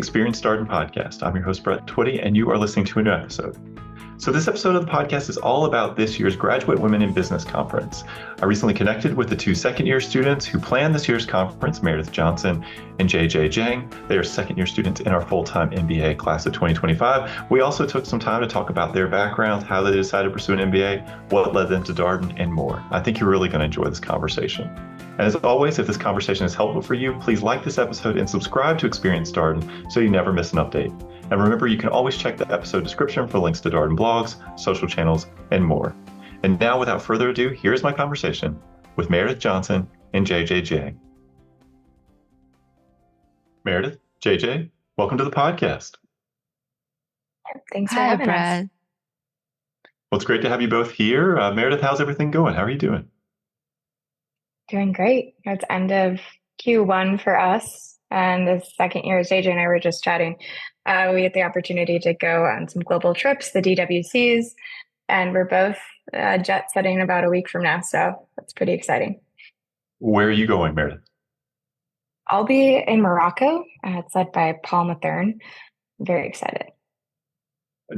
Experience Darden podcast. I'm your host, Brett Twitty, and you are listening to a new episode. So this episode of the podcast is all about this year's Graduate Women in Business Conference. I recently connected with the two second-year students who planned this year's conference, Meredith Johnson and JJ Jang. They are second-year students in our full-time MBA class of 2025. We also took some time to talk about their backgrounds, how they decided to pursue an MBA, what led them to Darden, and more. I think you're really going to enjoy this conversation. And as always, if this conversation is helpful for you, please like this episode and subscribe to Experience Darden so you never miss an update. And remember, you can always check the episode description for links to Darden blogs, social channels, and more. And now, without further ado, here's my conversation with Meredith Johnson and JJ Jang. Meredith, JJ, welcome to the podcast. Thanks for having us. Well, it's great to have you both here. Meredith, how's everything going? How are you doing? Doing great. It's end of Q1 for us, and the second year, as JJ and I were just chatting, we had the opportunity to go on some global trips, the DWCs, and we're both jet setting about a week from now, so that's pretty exciting. Where are you going, Meredith? I'll be in Morocco. It's led by Paul Mathern. I'm very excited.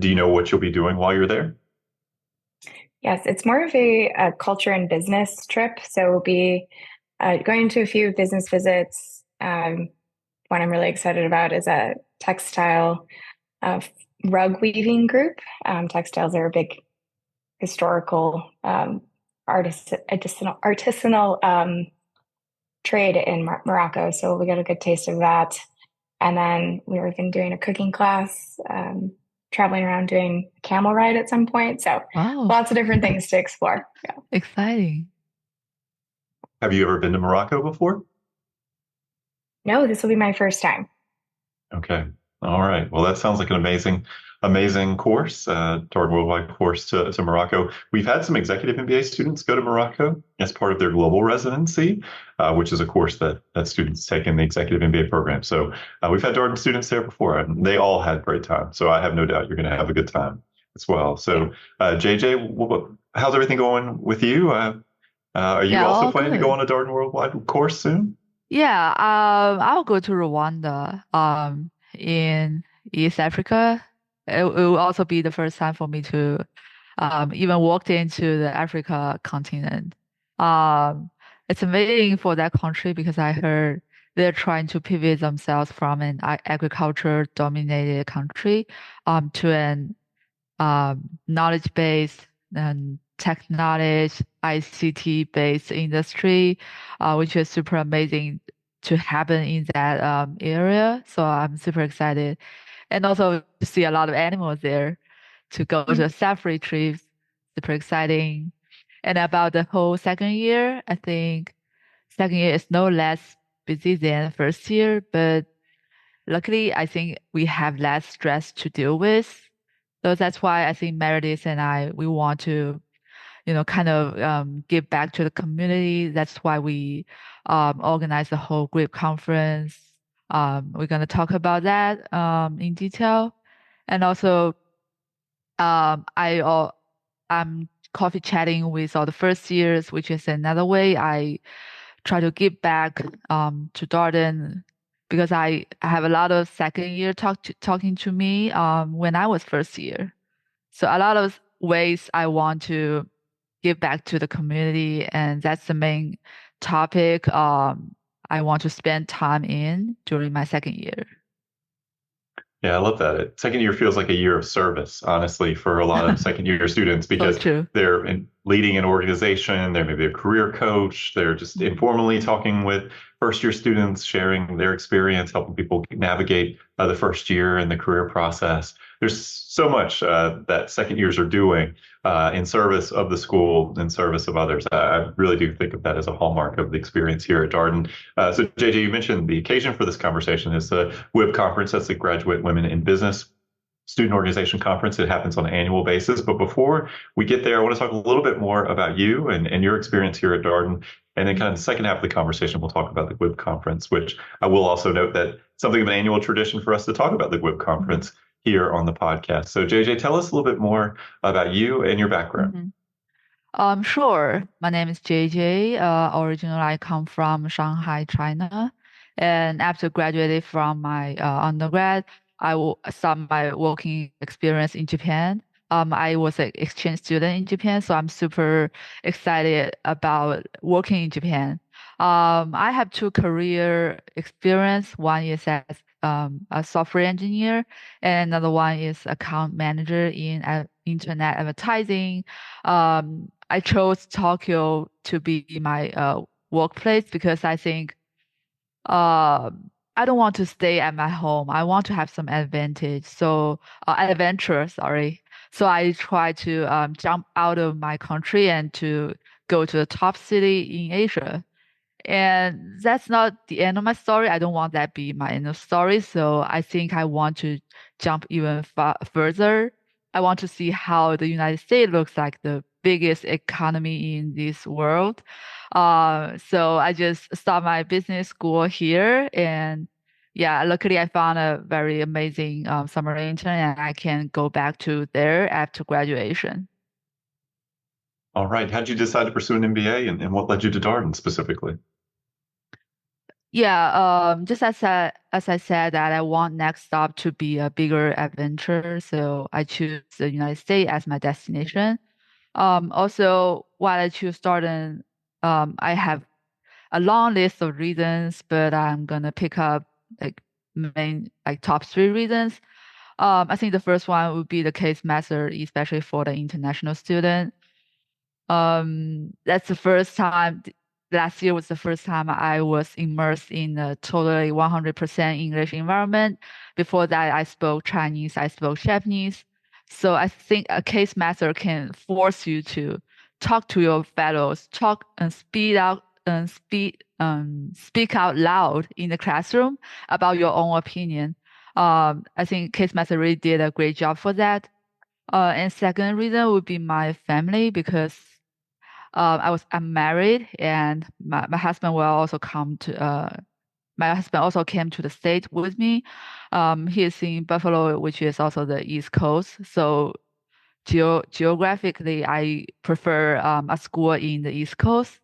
Do you know what you'll be doing while you're there? Yes, it's more of a culture and business trip. So we'll be going to a few business visits. One I'm really excited about is a textile rug weaving group. Textiles are a big historical artisanal trade in Morocco. So we got a good taste of that. And then we're even doing a cooking class, traveling around doing a camel ride at some point. So lots of different things to explore. Yeah. Exciting. Have you ever been to Morocco before? No, this will be my first time. Okay. All right. Well, that sounds like an amazing course, Darden Worldwide course to Morocco. We've had some executive MBA students go to Morocco as part of their global residency, which is a course that students take in the executive MBA program. So we've had Darden students there before, and they all had a great time. So I have no doubt you're going to have a good time as well. So JJ, how's everything going with you? Are you also planning to go on a Darden Worldwide course soon? Yeah, I'll go to Rwanda in East Africa. It will also be the first time for me to even walked into the Africa continent. It's amazing for that country because I heard they're trying to pivot themselves from an agriculture-dominated country to an knowledge-based and technology, ICT-based industry, which is super amazing to happen in that area. So I'm super excited. And also to see a lot of animals there, to go to a safari trip, super exciting. And about the whole second year, I think second year is no less busy than first year, but luckily I think we have less stress to deal with. So that's why I think Meredith and I, we want to kind of give back to the community. That's why we organize the whole GWIB conference. We're going to talk about that in detail. And also, I'm coffee chatting with all the first years, which is another way I try to give back to Darden, because I have a lot of second year talking to me when I was first year. So a lot of ways I want to give back to the community, and that's the main topic I want to spend time in during my second year. Yeah, I love that. Second year feels like a year of service, honestly, for a lot of second year students, because they're leading an organization, they're maybe a career coach, they're just informally talking with first year students, sharing their experience, helping people navigate the first year and the career process. There's so much that second years are doing in service of the school, in service of others. I really do think of that as a hallmark of the experience here at Darden. So JJ, you mentioned the occasion for this conversation is the GWIB conference. That's the Graduate Women in Business Student Organization Conference. It happens on an annual basis. But before we get there, I want to talk a little bit more about you and your experience here at Darden. And then kind of the second half of the conversation, we'll talk about the GWIB conference, which I will also note that something of an annual tradition for us to talk about the GWIB conference here on the podcast. So JJ, tell us a little bit more about you and your background. Sure. My name is JJ. Originally, I come from Shanghai, China. And after graduating from my undergrad, I will start my working experience in Japan. I was an exchange student in Japan, so I'm super excited about working in Japan. I have two career experience. One is as a software engineer, and another one is account manager in internet advertising. I chose Tokyo to be my workplace because I think I don't want to stay at my home. I want to have some adventure, sorry. So I try to jump out of my country and to go to the top city in Asia. And that's not the end of my story. I don't want that be my end of story. So I think I want to jump even further. I want to see how the United States looks like the biggest economy in this world. So I just start my business school here, and yeah, luckily I found a very amazing summer intern, and I can go back to there after graduation. All right. How did you decide to pursue an MBA, and what led you to Darden specifically? Yeah, just as I said that I want next stop to be a bigger adventure, so I choose the United States as my destination. Also, while I choose Darden, I have a long list of reasons, but I'm gonna pick up like main like top three reasons. I think the first one would be the case method, especially for the international student. That's the first time. Last year was the first time I was immersed in a totally 100% English environment. Before that, I spoke Chinese, I spoke Japanese. So I think a case method can force you to talk to your fellows, talk and speak out loud in the classroom about your own opinion. I think case method really did a great job for that. And second reason would be my family because I'm married and my husband will also come to my husband also came to the state with me. He is in Buffalo, which is also the East Coast. So geographically, I prefer a school in the East Coast.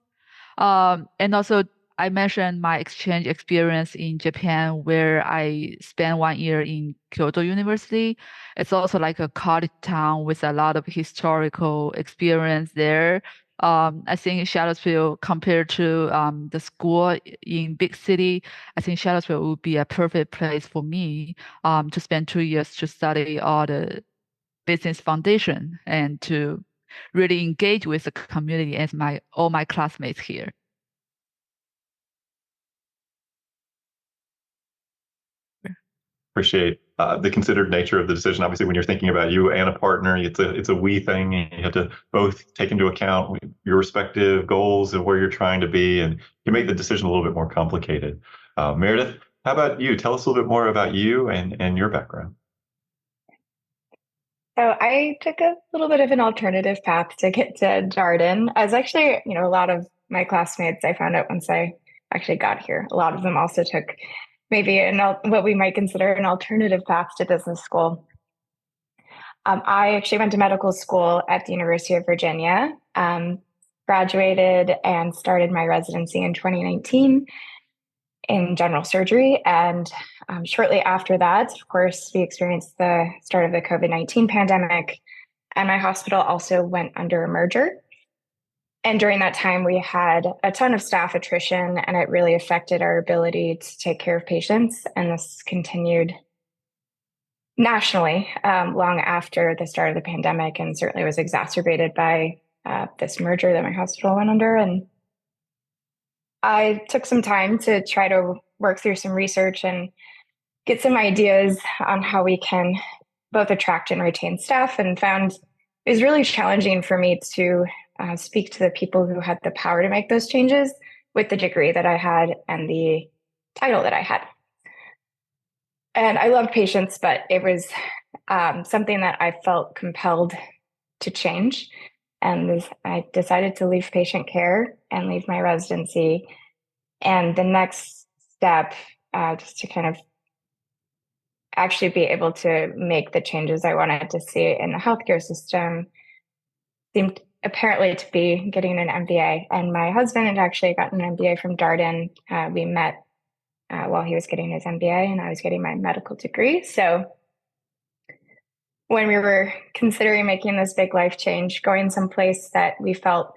And also, I mentioned my exchange experience in Japan, where I spent 1 year in Kyoto University. It's also like a college town with a lot of historical experience there. I think Charlottesville, compared to the school in big city, I think Charlottesville would be a perfect place for me to spend 2 years to study all the business foundation and to really engage with the community and all my classmates here. Appreciate the considered nature of the decision. Obviously, when you're thinking about you and a partner, it's a we thing, and you have to both take into account your respective goals and where you're trying to be, and you make the decision a little bit more complicated. Meredith, how about you? Tell us a little bit more about you and your background. So I took a little bit of an alternative path to get to Darden. I was actually, a lot of my classmates, I found out once I actually got here, a lot of them also took maybe what we might consider an alternative path to business school. I actually went to medical school at the University of Virginia, graduated and started my residency in 2019 in general surgery. And shortly after that, of course, we experienced the start of the COVID-19 pandemic, and my hospital also went under a merger. And during that time, we had a ton of staff attrition, and it really affected our ability to take care of patients. And this continued nationally long after the start of the pandemic, and certainly was exacerbated by this merger that my hospital went under. And I took some time to try to work through some research and get some ideas on how we can both attract and retain staff, and found it was really challenging for me to speak to the people who had the power to make those changes with the degree that I had and the title that I had. And I loved patients, but it was something that I felt compelled to change. And I decided to leave patient care and leave my residency. And the next step, just to kind of actually be able to make the changes I wanted to see in the healthcare system, seemed apparently to be getting an MBA. And my husband had actually gotten an MBA from Darden. We met while he was getting his MBA and I was getting my medical degree. So when we were considering making this big life change, going someplace that we felt,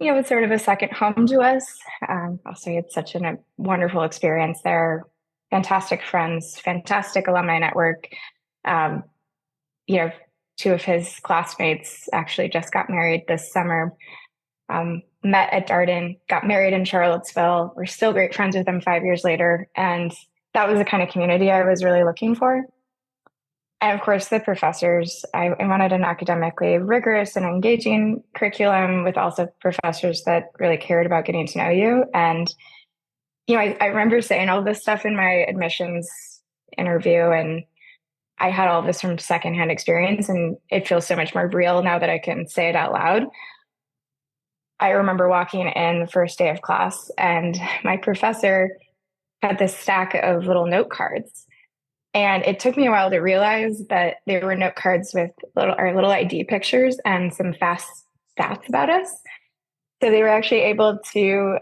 was sort of a second home to us. Also, he had such a wonderful experience there, fantastic friends, fantastic alumni network. Um, two of his classmates actually just got married this summer. Met at Darden, got married in Charlottesville. We're still great friends with them 5 years later. And that was the kind of community I was really looking for. And of course, the professors, I wanted an academically rigorous and engaging curriculum with also professors that really cared about getting to know you. And, I remember saying all this stuff in my admissions interview, and I had all this from secondhand experience, and it feels so much more real now that I can say it out loud. I remember walking in the first day of class, and my professor had this stack of little note cards. And it took me a while to realize that they were note cards with our little ID pictures and some fast stats about us. So they were actually able to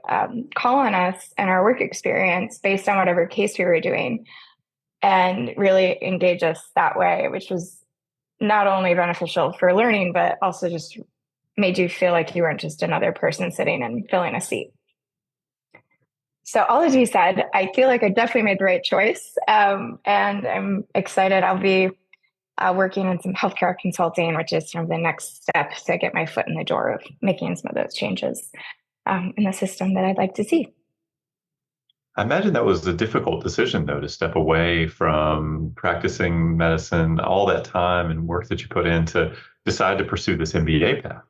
call on us and our work experience based on whatever case we were doing and really engage us that way, which was not only beneficial for learning, but also just made you feel like you weren't just another person sitting and filling a seat. So all of you said, I feel like I definitely made the right choice. And I'm excited. I'll be working in some healthcare consulting, which is sort of the next step to get my foot in the door of making some of those changes in the system that I'd like to see. I imagine that was a difficult decision, though, to step away from practicing medicine, all that time and work that you put in to decide to pursue this MBA path.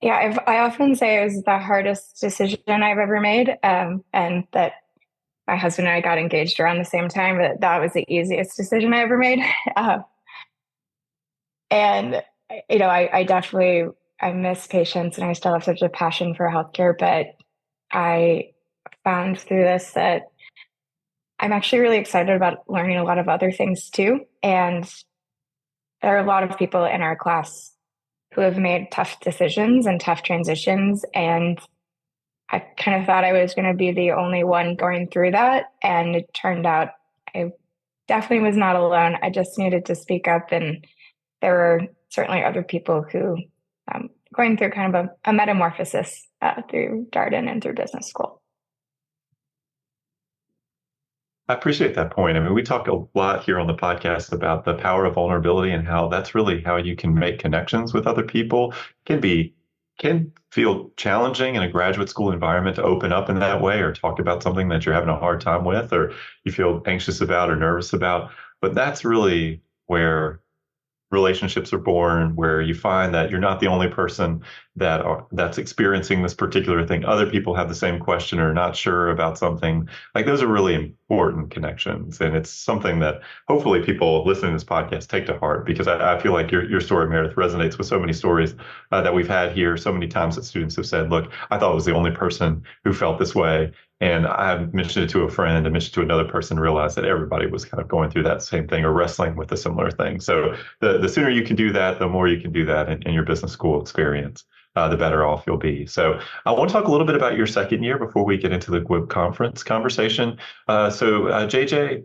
Yeah, I often say it was the hardest decision I've ever made, and that my husband and I got engaged around the same time, but that was the easiest decision I ever made. And, I definitely, I miss patients and I still have such a passion for healthcare, but I found through this that I'm actually really excited about learning a lot of other things too. And there are a lot of people in our class who have made tough decisions and tough transitions. And I kind of thought I was going to be the only one going through that. And it turned out I definitely was not alone. I just needed to speak up. And there were certainly other people who going through kind of a metamorphosis through Darden and through business school. I appreciate that point. I mean, we talk a lot here on the podcast about the power of vulnerability and how that's really how you can make connections with other people. Can feel challenging in a graduate school environment to open up in that way or talk about something that you're having a hard time with or you feel anxious about or nervous about. But that's really where relationships are born, where you find that you're not the only person that's experiencing this particular thing. Other people have the same question or not sure about something. Like those are really important connections, and it's something that hopefully people listening to this podcast take to heart, because I feel like your story, Meredith, resonates with so many stories that we've had here. So many times that students have said, "Look, I thought I was the only person who felt this way." And I mentioned it to a friend, I mentioned it to another person, realized that everybody was kind of going through that same thing or wrestling with a similar thing. So the sooner you can do that, the more you can do that in your business school experience, the better off you'll be. So I want to talk a little bit about your second year before we get into the GWIB conference conversation. JJ,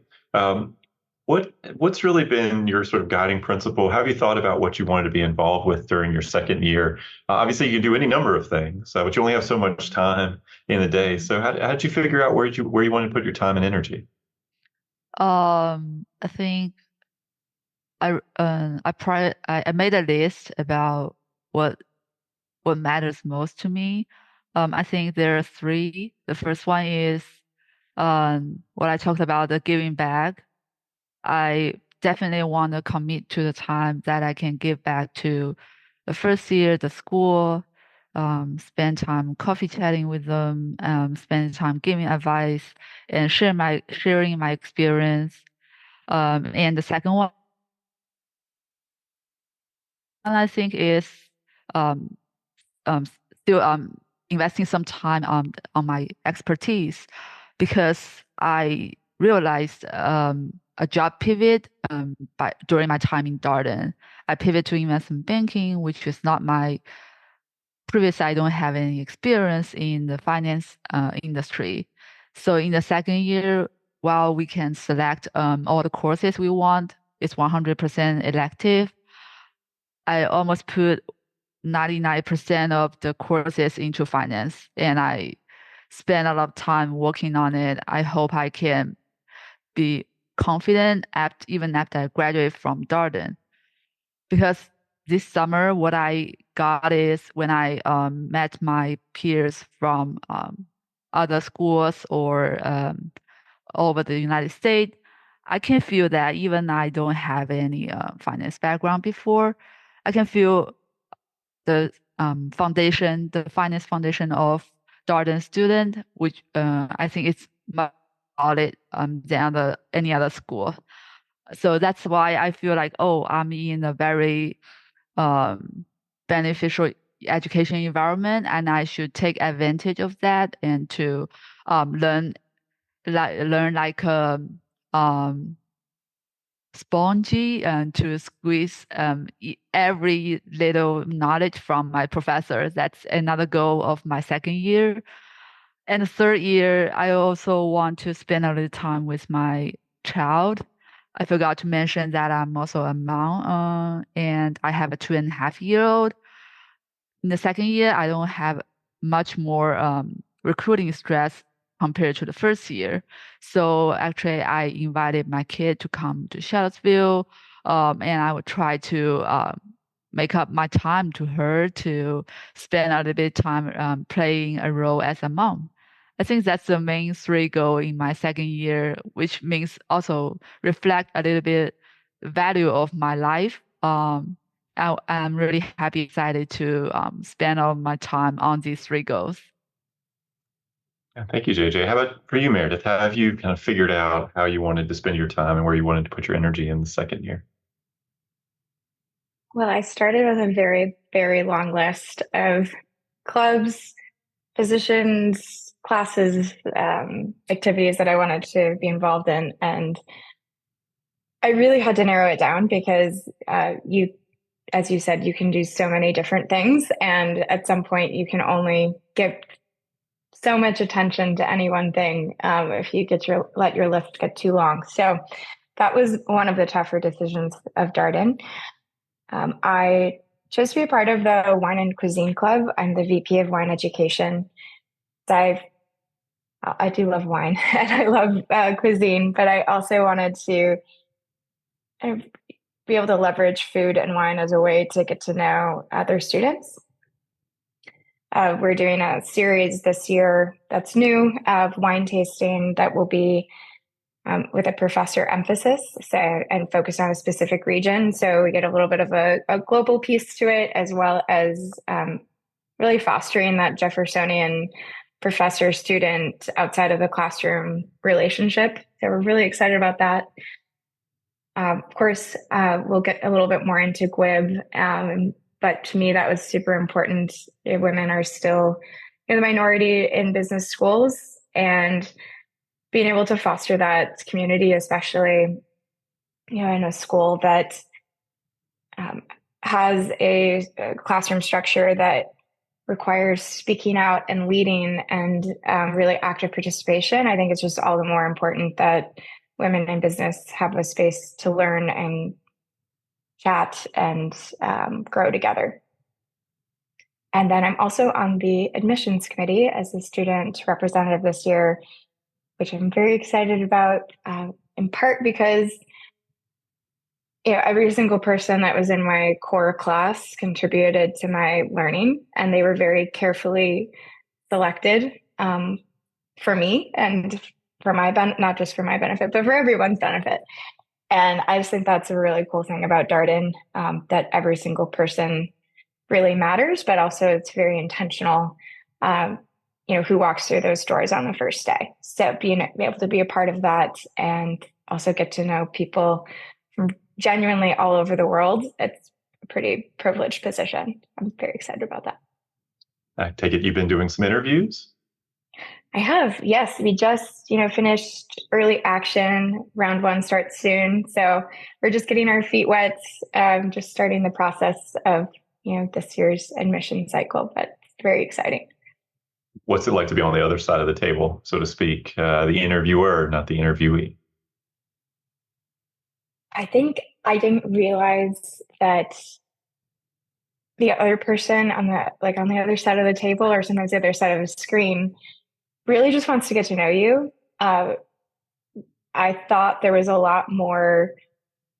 what's really been your sort of guiding principle? How have you thought about what you wanted to be involved with during your second year? Obviously, you can do any number of things, but you only have so much time in the day. So how did you figure out where you wanted to put your time and energy? I think I made a list about what matters most to me. I think there are three. The first one is what I talked about, the giving back. I definitely want to commit to the time that I can give back to the first year, the school, spend time coffee chatting with them, spend time giving advice and sharing my experience. And the second one I think is um, still investing some time on my expertise, because I realized a job pivot during my time in Darden. I pivot to investment banking, which is not my previous. I don't have any experience in the finance industry. So in the second year, while we can select all the courses we want, it's 100% elective. I almost put 99% of the courses into finance, and I spend a lot of time working on it. I hope I can be confident even after I graduate from Darden. Because this summer, what I got is when I met my peers from other schools or all over the United States, I can feel that even I don't have any finance background before, I can feel the foundation, the finance foundation of Darden student, which I think it's much solid than any other school. So that's why I feel like, oh, I'm in a very beneficial education environment, and I should take advantage of that and to learn like spongy and to squeeze every little knowledge from my professor. That's another goal of my second year. And the third year, I also want to spend a little time with my child. I forgot to mention that I'm also a mom, and I have a 2.5-year-old. In the second year, I don't have much more recruiting stress compared to the first year. So actually, I invited my kid to come to Charlottesville, and I would try to make up my time to her to spend a little bit of time playing a role as a mom. I think that's the main three goal in my second year, which means also reflect a little bit value of my life. I'm really happy, excited to spend all my time on these three goals. Yeah, thank you, JJ. How about for you, Meredith? How have you kind of figured out how you wanted to spend your time and where you wanted to put your energy in the second year? Well, I started with a very, very long list of clubs, positions, classes, activities that I wanted to be involved in. And I really had to narrow it down because as you said, you can do so many different things. And at some point, you can only give so much attention to any one thing if you let your list get too long. So that was one of the tougher decisions of Darden. I chose to be a part of the Wine and Cuisine Club. I'm the VP of Wine Education. I do love wine and I love cuisine, but I also wanted to be able to leverage food and wine as a way to get to know other students. We're doing a series this year that's new of wine tasting that will be with a professor emphasis, and focused on a specific region. So we get a little bit of a global piece to it, as well as really fostering that Jeffersonian professor student outside of the classroom relationship. So we're really excited about that. Of course, we'll get a little bit more into GWIB, but to me, that was super important. Women are still in the minority in business schools, and being able to foster that community, especially in a school that has a classroom structure that requires speaking out and leading and really active participation. I think it's just all the more important that women in business have a space to learn and chat and grow together. And then I'm also on the admissions committee as a student representative this year, which I'm very excited about, in part because every single person that was in my core class contributed to my learning, and they were very carefully selected for me and for my not just for my benefit, but for everyone's benefit. And I just think that's a really cool thing about Darden, that every single person really matters, but also it's very intentional, who walks through those doors on the first day. So being able to be a part of that and also get to know people from genuinely all over the world, it's a pretty privileged position. I'm very excited about that. I take it you've been doing some interviews? I have, yes. We just, finished early action. Round 1 starts soon. So we're just getting our feet wet, just starting the process of, this year's admission cycle, but it's very exciting. What's it like to be on the other side of the table, so to speak, the interviewer, not the interviewee? I think I didn't realize that the other person on the other side of the table, or sometimes the other side of the screen, really just wants to get to know you. I thought there was a lot more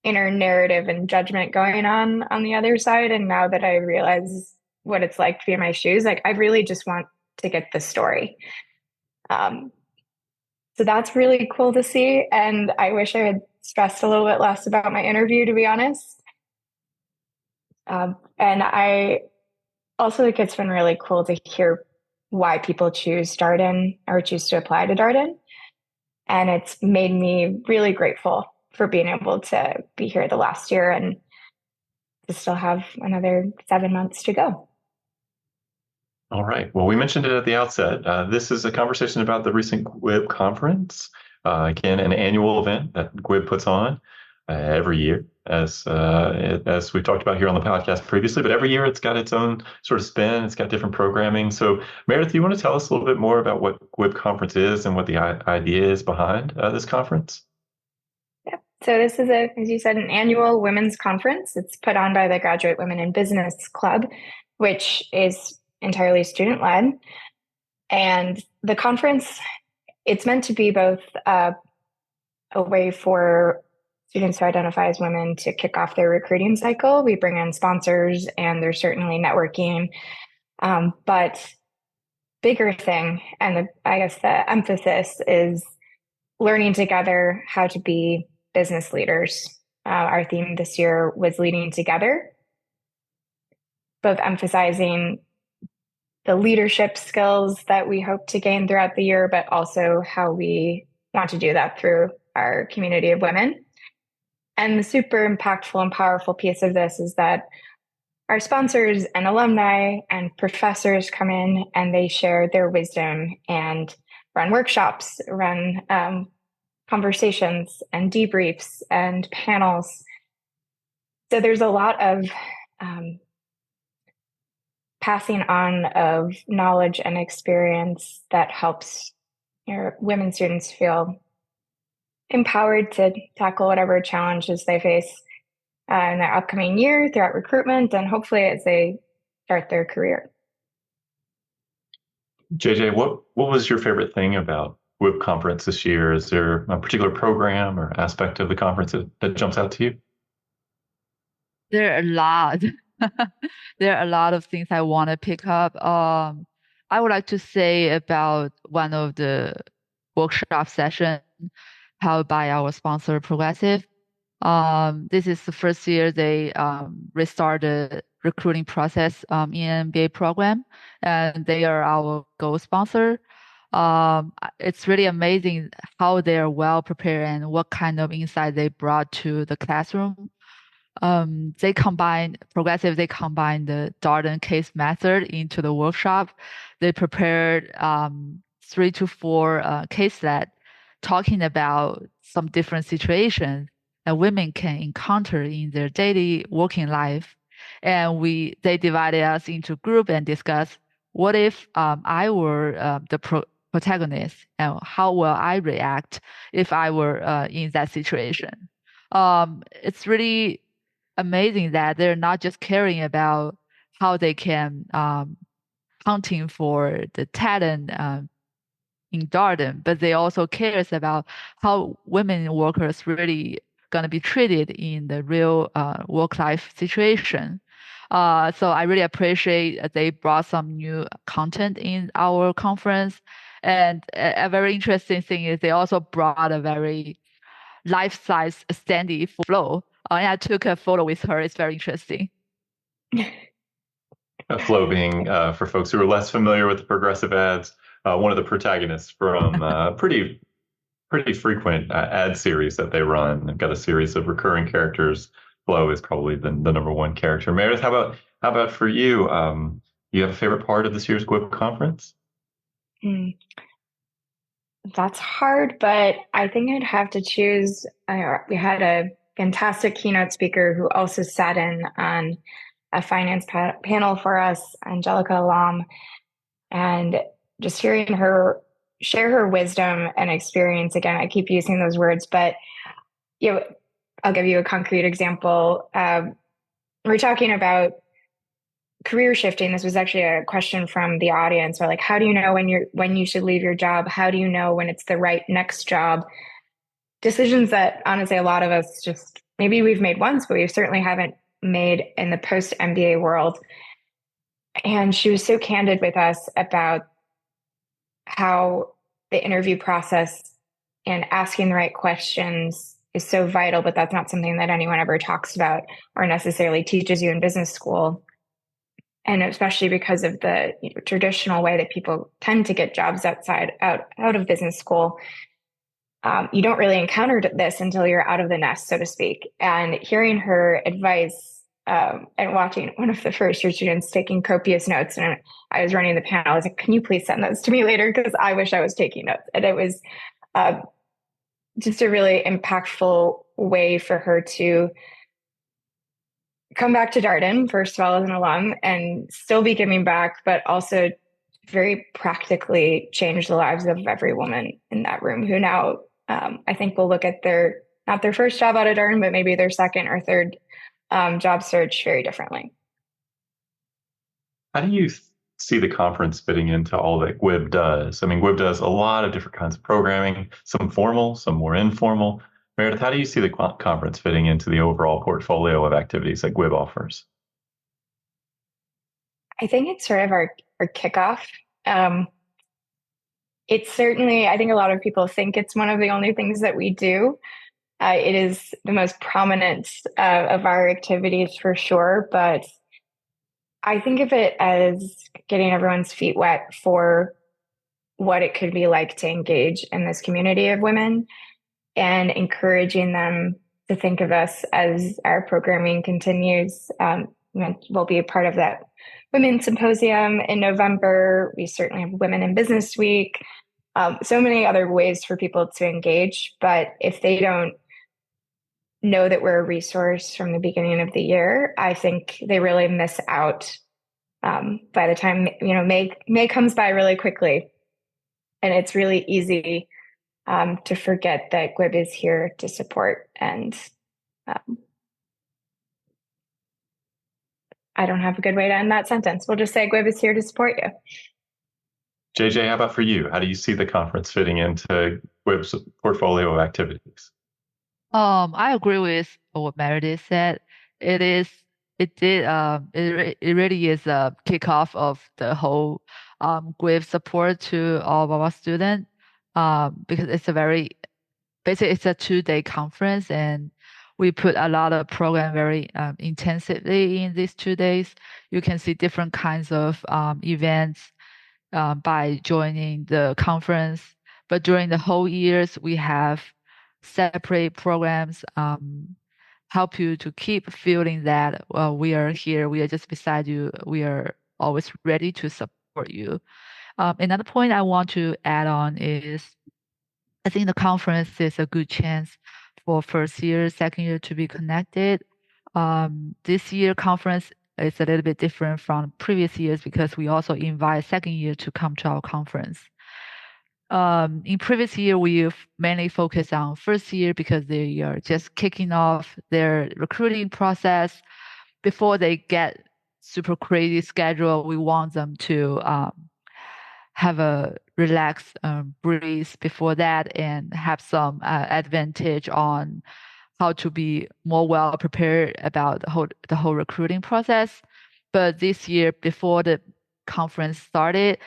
inner narrative and judgment going on the other side, and now that I realize what it's like to be in my shoes, like I really just want to get the story. Um, so that's really cool to see, and I wish I had stressed a little bit less about my interview, to be honest. And I also think it's been really cool to hear why people choose Darden or choose to apply to Darden. And it's made me really grateful for being able to be here the last year and to still have another 7 months to go. All right. Well, we mentioned it at the outset. This is a conversation about the recent GWIB conference. Again, an annual event that GWIB puts on every year, as we've talked about here on the podcast previously. But every year, it's got its own sort of spin. It's got different programming. So, Meredith, do you want to tell us a little bit more about what GWIB conference is and what the idea is behind this conference? Yeah. So this is as you said, an annual women's conference. It's put on by the Graduate Women in Business Club, which is entirely student led. And the conference, it's meant to be both a way for students who identify as women to kick off their recruiting cycle. We bring in sponsors, and there's certainly networking. But bigger thing, and I guess the emphasis is learning together how to be business leaders. Our theme this year was leading together, both emphasizing the leadership skills that we hope to gain throughout the year, but also how we want to do that through our community of women. And the super impactful and powerful piece of this is that our sponsors and alumni and professors come in and they share their wisdom and run workshops, run conversations and debriefs and panels. So there's a lot of passing on of knowledge and experience that helps your women students feel empowered to tackle whatever challenges they face in their upcoming year throughout recruitment and hopefully as they start their career. JJ, what was your favorite thing about GWIB conference this year? Is there a particular program or aspect of the conference that jumps out to you? There are a lot. There are a lot of things I want to pick up. I would like to say about one of the workshop sessions held by our sponsor, Progressive. This is the first year they restarted recruiting process in MBA program, and they are our gold sponsor. It's really amazing how they are well prepared and what kind of insight they brought to the classroom. They combine the Darden case method into the workshop. They prepared 3 to 4 case that talking about some different situations that women can encounter in their daily working life. And they divided us into group and discuss what if I were the protagonist and how will I react if I were in that situation. It's really amazing that they're not just caring about how they can hunting for the talent in Darden, but they also cares about how women workers really gonna be treated in the real work-life situation. So I really appreciate they brought some new content in our conference. And a very interesting thing is they also brought a very life-size Sandy Flo. And I took a photo with her. It's very interesting. Flo being, for folks who are less familiar with the Progressive ads, one of the protagonists from pretty frequent ad series that they run. They've got a series of recurring characters. Flo is probably the number one character. Meredith, how about for you? You have a favorite part of this year's GWIB conference? That's hard, but I think I'd have to choose. We had a fantastic keynote speaker who also sat in on a finance panel for us, Angelica Lam. And just hearing her share her wisdom and experience. Again, I keep using those words, but I'll give you a concrete example. We're talking about career shifting. This was actually a question from the audience, or like, how do you know when you should leave your job? How do you know when it's the right next job? Decisions that honestly a lot of us just maybe we've made once, but we certainly haven't made in the post MBA world. And she was so candid with us about how the interview process and asking the right questions is so vital, but that's not something that anyone ever talks about or necessarily teaches you in business school. And especially because of the traditional way that people tend to get jobs out of business school, you don't really encounter this until you're out of the nest, so to speak. And hearing her advice and watching one of the first year students taking copious notes, and I was running the panel, I was like, "Can you please send those to me later? Because I wish I was taking notes." And it was just a really impactful way for her to come back to Darden, first of all, as an alum, and still be giving back, but also very practically change the lives of every woman in that room who now, I think, will look at not their first job out of Darden, but maybe their second or third job search very differently. How do you see the conference fitting into all that GWIB does? I mean, GWIB does a lot of different kinds of programming, some formal, some more informal. Meredith, how do you see the conference fitting into the overall portfolio of activities that GWIB offers? I think it's sort of our kickoff. It's certainly, I think a lot of people think it's one of the only things that we do. It is the most prominent of our activities for sure, but I think of it as getting everyone's feet wet for what it could be like to engage in this community of women and encouraging them to think of us as our programming continues. We'll be a part of that Women's Symposium in November. We certainly have Women in Business Week. So many other ways for people to engage. But if they don't know that we're a resource from the beginning of the year, I think they really miss out by the time, May comes by really quickly. And it's really easy to forget that GWIB is here to support. And I don't have a good way to end that sentence. We'll just say GWIB is here to support you. JJ, how about for you? How do you see the conference fitting into GWIB's portfolio of activities? I agree with what Meredith said. It really is a kickoff of the whole GWIB support to all of our students because it's basically it's a 2-day conference and we put a lot of program very intensively in these 2 days. You can see different kinds of events by joining the conference. But during the whole years, we have separate programs help you to keep feeling that we are here, we are just beside you, we are always ready to support you. Another point I want to add on is I think the conference is a good chance for first year, second year to be connected. This year conference is a little bit different from previous years because we also invite second year to come to our conference. In previous year, we've mainly focused on first year because they are just kicking off their recruiting process. Before they get super crazy schedule, we want them to have a relaxed breeze before that and have some advantage on how to be more well prepared about the whole recruiting process. But this year, before the conference started,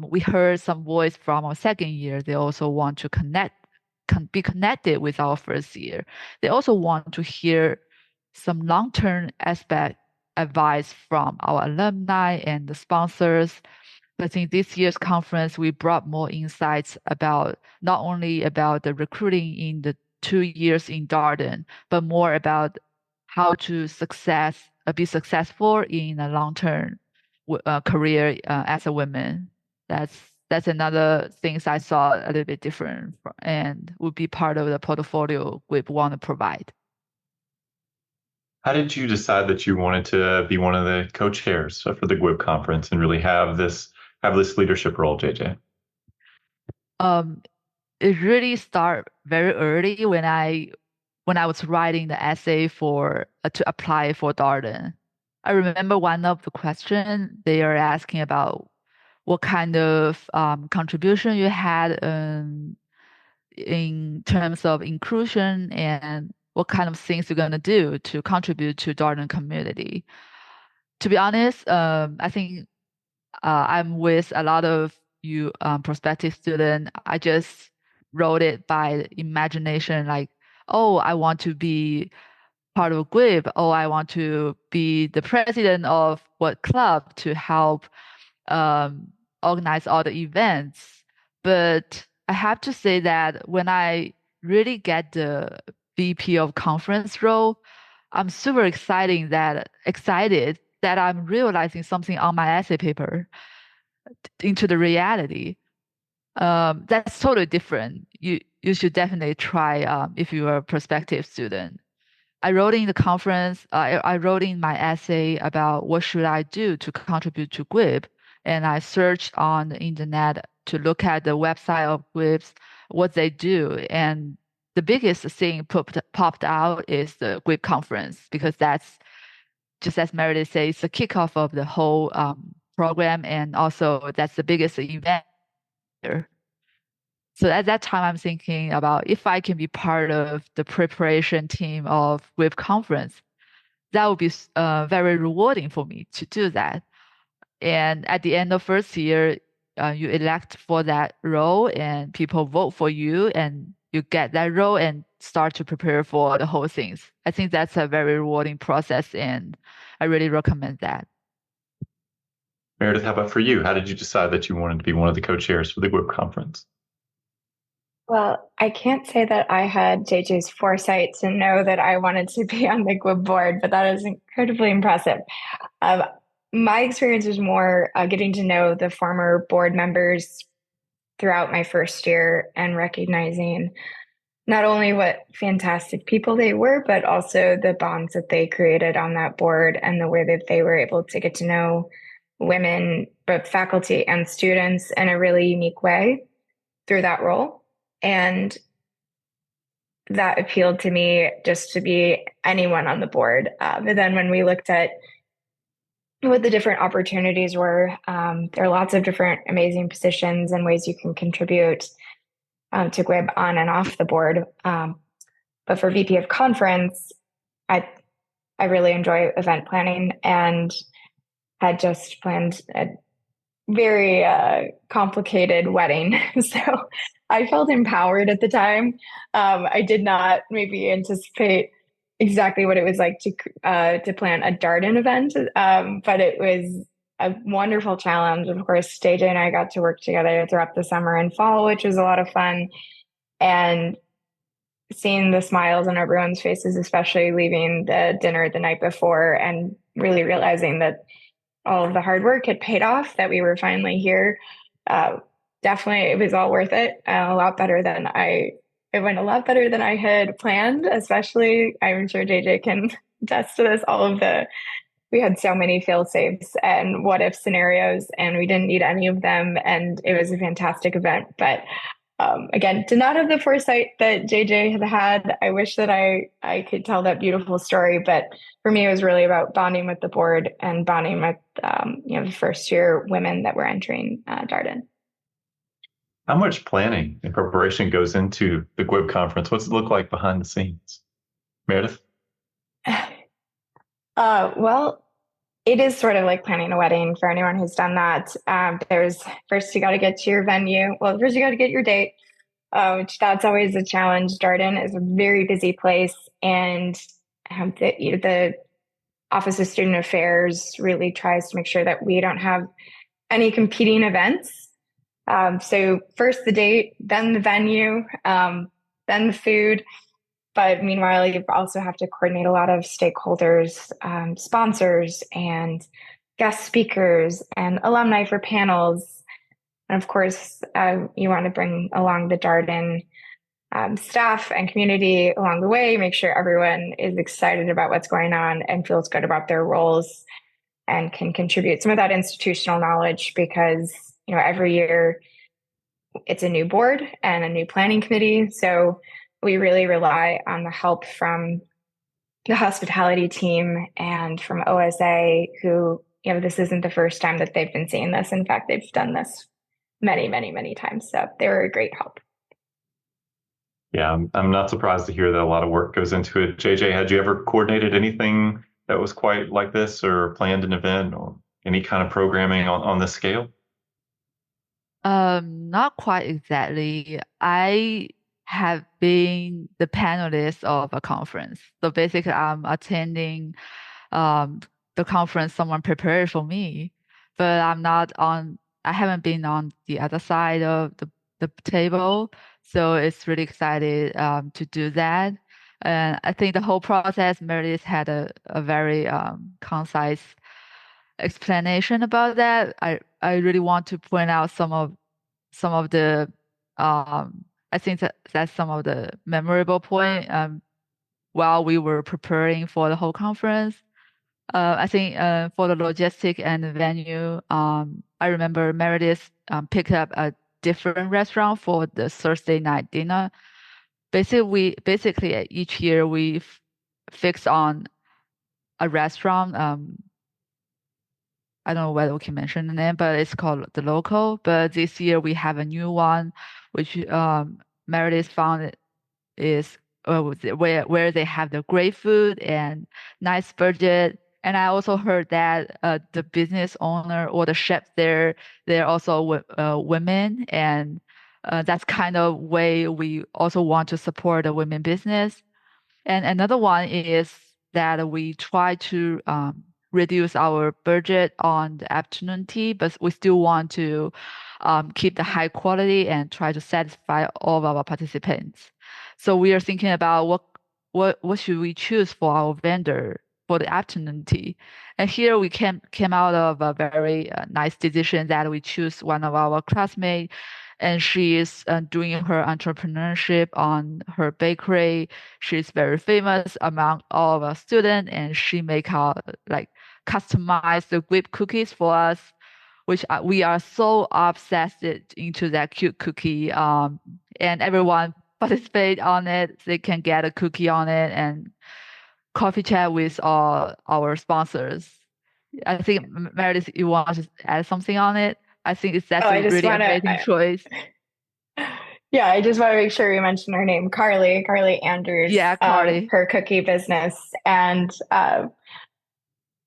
we heard some voice from our second year. They also want to be connected with our first year. They also want to hear some long-term aspect advice from our alumni and the sponsors. I think this year's conference, we brought more insights about not only about the recruiting in the 2 years in Darden, but more about how to be successful in a long-term career as a woman. That's another things I saw a little bit different and would be part of the portfolio we want to provide. How did you decide that you wanted to be one of the co-chairs for the GWIB conference and really have have this leadership role, JJ? It really started very early when I was writing the essay for to apply for Darden. I remember one of the questions they are asking about what kind of contribution you had in terms of inclusion and what kind of things you're going to do to contribute to Darden community. To be honest, I think I'm with a lot of you prospective students. I just wrote it by imagination, like, oh, I want to be part of GWIB. Oh, I want to be the president of what club to help organize all the events. But I have to say that when I really get the VP of conference role, I'm super excited that I'm realizing something on my essay paper into the reality. That's totally different. You should definitely try if you are a prospective student. I wrote in the conference, I wrote in my essay about what should I do to contribute to GWIB, and I searched on the internet to look at the website of GWIBs, what they do, and the biggest thing popped out is the GWIB conference because that's just as Meredith says, it's the kickoff of the whole program, and also that's the biggest event here. So at that time, I'm thinking about if I can be part of the preparation team of GWIB conference, that would be very rewarding for me to do that. And at the end of first year, you elect for that role and people vote for you and you get that role and start to prepare for the whole things. I think that's a very rewarding process and I really recommend that. Meredith, how about for you? How did you decide that you wanted to be one of the co-chairs for the GWIB conference? Well, I can't say that I had JJ's foresight to know that I wanted to be on the GWIB board, but that is incredibly impressive. My experience was more getting to know the former board members throughout my first year and recognizing not only what fantastic people they were, but also the bonds that they created on that board and the way that they were able to get to know women, both faculty and students, in a really unique way through that role. And that appealed to me just to be anyone on the board. But then when we looked at what the different opportunities were, there are lots of different amazing positions and ways you can contribute to GWIB on and off the board. But for VP of conference, I really enjoy event planning and had just planned a very complicated wedding. So I felt empowered at the time. I did not maybe anticipate exactly what it was like to plan a Darden event, but it was a wonderful challenge. Of course, JJ and I got to work together throughout the summer and fall, which was a lot of fun. And seeing the smiles on everyone's faces, especially leaving the dinner the night before and really realizing that all of the hard work had paid off, that we were finally here. Definitely, it was all worth it. It went a lot better than I had planned, especially I'm sure JJ can attest to this. We had so many fail safes and what if scenarios, and we didn't need any of them. And it was a fantastic event. But again, did not have the foresight that JJ had. I wish that I could tell that beautiful story, but for me, it was really about bonding with the board and bonding with the first year women that were entering Darden. How much planning and preparation goes into the GWIB conference? What's it look like behind the scenes? Meredith? Well, it is sort of like planning a wedding for anyone who's done that. There's first you got to get to your venue. Well, first you got to get your date, which that's always a challenge. Darden is a very busy place, and the Office of Student Affairs really tries to make sure that we don't have any competing events. So first the date, then the venue, then the food. But meanwhile, you also have to coordinate a lot of stakeholders, sponsors, and guest speakers, and alumni for panels. And of course, you want to bring along the Darden staff and community along the way, make sure everyone is excited about what's going on and feels good about their roles and can contribute some of that institutional knowledge, because every year it's a new board and a new planning committee. So we really rely on the help from the hospitality team and from OSA, who, this isn't the first time that they've been seeing this. In fact, they've done this many, many, many times. So they were a great help. Yeah, I'm not surprised to hear that a lot of work goes into it. JJ, had you ever coordinated anything that was quite like this or planned an event or any kind of programming on this scale? Not quite exactly. I have been the panelist of a conference. So basically, I'm attending um, the conference someone prepared for me, but I haven't been on the other side of the table. So it's really excited to do that. And I think the whole process, Meredith had a very concise explanation about that. I really want to point out some of the I think that's some of the memorable point while we were preparing for the whole conference. I think for the logistic and the venue, I remember Meredith picked up a different restaurant for the Thursday night dinner. Basically each year we fix on a restaurant. I don't know whether we can mention the name, but it's called The Local. But this year we have a new one, which Meredith found it is where they have the great food and nice budget. And I also heard that the business owner or the chef there, they're also women, and that's kind of way we also want to support the women business. And another one is that we try to reduce our budget on the afternoon tea, but we still want to keep the high quality and try to satisfy all of our participants. So we are thinking about what should we choose for our vendor for the afternoon tea. And here we came out of a very nice decision that we choose one of our classmates, and she is doing her entrepreneurship on her bakery. She's very famous among all of our students, and she make out like customize the GWIB cookies for us, which we are so obsessed into that cute cookie. And everyone participate on it. They can get a cookie on it and coffee chat with all our sponsors. I think Meredith, you want to add something on it? I think that's a really amazing choice. Yeah, I just want to make sure we mention her name, Carly Andrews. Yeah, Carly. Her cookie business. And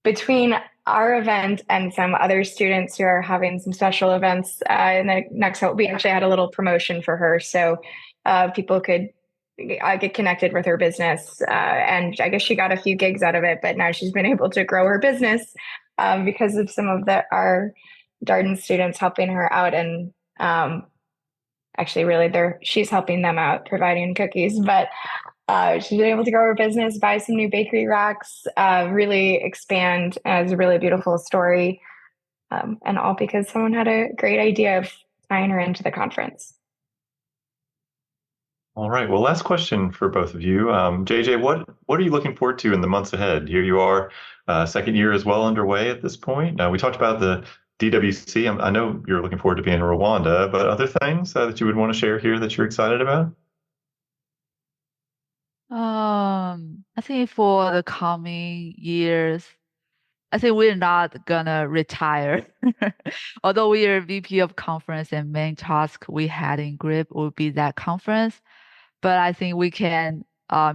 between our event and some other students who are having some special events in the next, we actually had a little promotion for her. So people could get connected with her business. And I guess she got a few gigs out of it, but now she's been able to grow her business because of some of our Darden students helping her out. And actually, really, she's helping them out, providing cookies. But she's been able to grow her business, buy some new bakery racks, really expand. It's a really beautiful story. And all because someone had a great idea of tying her into the conference. All right. Well, last question for both of you. JJ, what are you looking forward to in the months ahead? Here you are, second year is well underway at this point. We talked about the DWC. I know you're looking forward to being in Rwanda, but other things that you would want to share here that you're excited about? I think for the coming years, I think we're not gonna retire. Although we are VP of conference and main task we had in GRIP will be that conference, but I think we can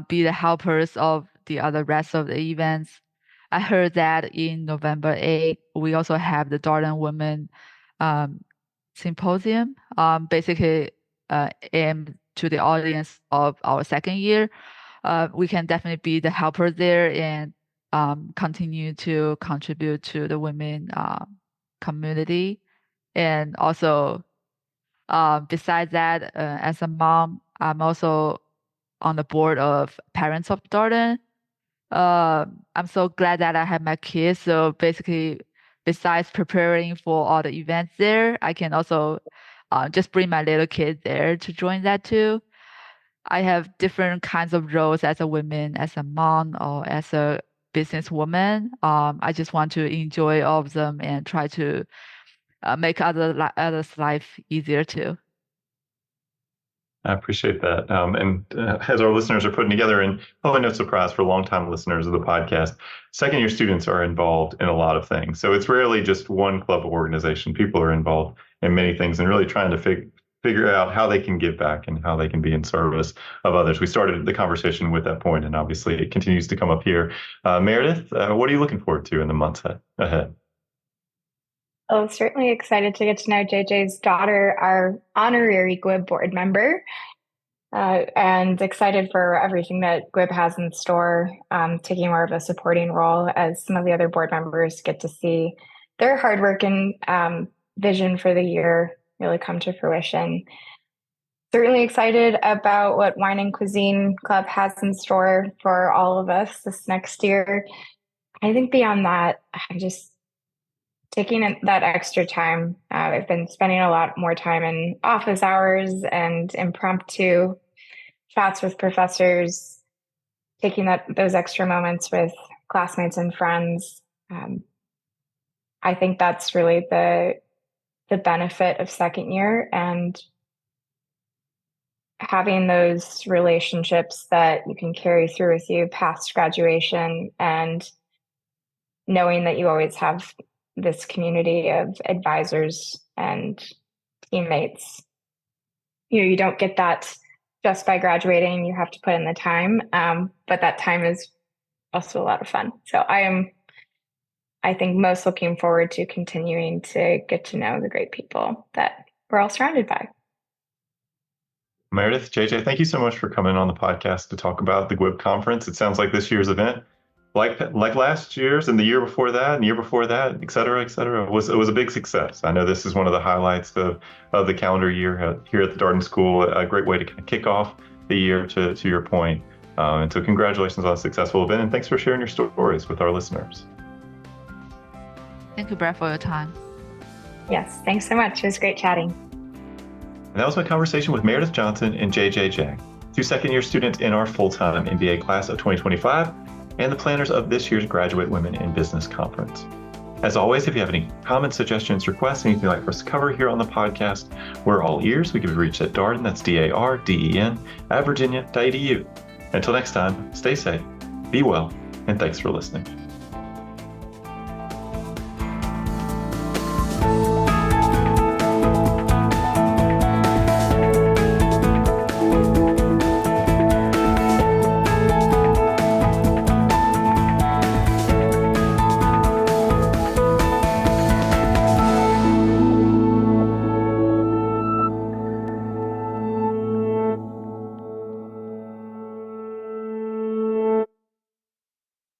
be the helpers of the other rest of the events. I heard that in November 8th, we also have the Darden Women Symposium, basically aimed to the audience of our second year. We can definitely be the helper there and continue to contribute to the women community. And also, besides that, as a mom, I'm also on the board of Parents of Darden. I'm so glad that I have my kids. So basically, besides preparing for all the events there, I can also just bring my little kid there to join that too. I have different kinds of roles as a woman, as a mom, or as a businesswoman. I just want to enjoy all of them and try to make others' life easier too. I appreciate that. And as our listeners are putting together, and probably no surprise for longtime listeners of the podcast, second year students are involved in a lot of things. So it's rarely just one club or organization. People are involved in many things and really trying to figure out how they can give back and how they can be in service of others. We started the conversation with that point, and obviously it continues to come up here. Meredith, what are you looking forward to in the months ahead? Oh, certainly excited to get to know JJ's daughter, our honorary GWIB board member, and excited for everything that GWIB has in store, taking more of a supporting role as some of the other board members get to see their hard work and vision for the year really come to fruition. Certainly excited about what Wine and Cuisine Club has in store for all of us this next year. I think beyond that, I'm just taking that extra time. I've been spending a lot more time in office hours and impromptu chats with professors, taking those extra moments with classmates and friends. I think that's really the benefit of second year, and having those relationships that you can carry through with you past graduation, and knowing that you always have this community of advisors and teammates. You don't get that just by graduating. You have to put in the time, but that time is also a lot of fun. So I think, most looking forward to continuing to get to know the great people that we're all surrounded by. Meredith, JJ, thank you so much for coming on the podcast to talk about the GWIB conference. It sounds like this year's event, like last year's and the year before that and the year before that, et cetera, it was a big success. I know this is one of the highlights of the calendar year here at the Darden School, a great way to kind of kick off the year, to your point. And so congratulations on a successful event, and thanks for sharing your stories with our listeners. Thank you, Brad, for your time. Yes, thanks so much. It was great chatting. And that was my conversation with Meredith Johnson and JJ Jang, two second-year students in our full-time MBA class of 2025 and the planners of this year's Graduate Women in Business Conference. As always, if you have any comments, suggestions, requests, anything you'd like for us to cover here on the podcast, we're all ears. We can be reached at Darden, that's DARDEN, @virginia.edu. Until next time, stay safe, be well, and thanks for listening.